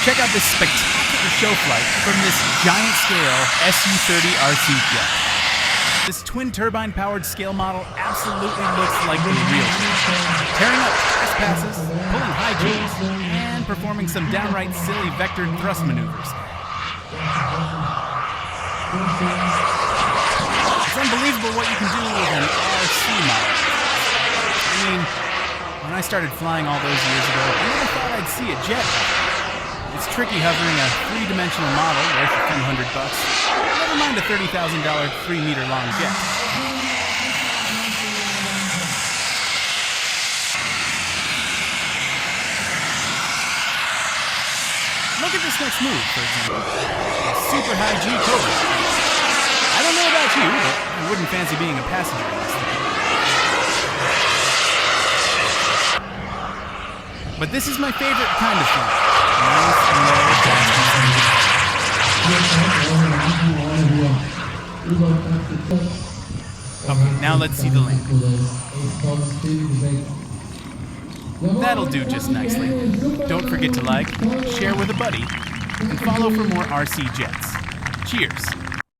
Check out this spectacular show flight from this giant-scale Su-30 RC jet. This twin-turbine-powered scale model absolutely looks like the real thing. Tearing up fast passes, pulling high Gs, and performing some downright silly vectored thrust maneuvers. It's unbelievable what you can do with an RC model. I mean, when I started flying all those years ago, I never thought I'd see a jet. It's tricky hovering a three-dimensional model worth a few $100. Never mind a $30,000 3-meter-long jet. Look at this next move, for example. A super high G Cobra. I don't know about you, but I wouldn't fancy being a passenger in this thing. But this is my favorite kind of flight. Nice and low, fast and okay, now let's see the landing. That'll do just nicely. Don't forget to like, share with a buddy, and follow for more RC jets. Cheers.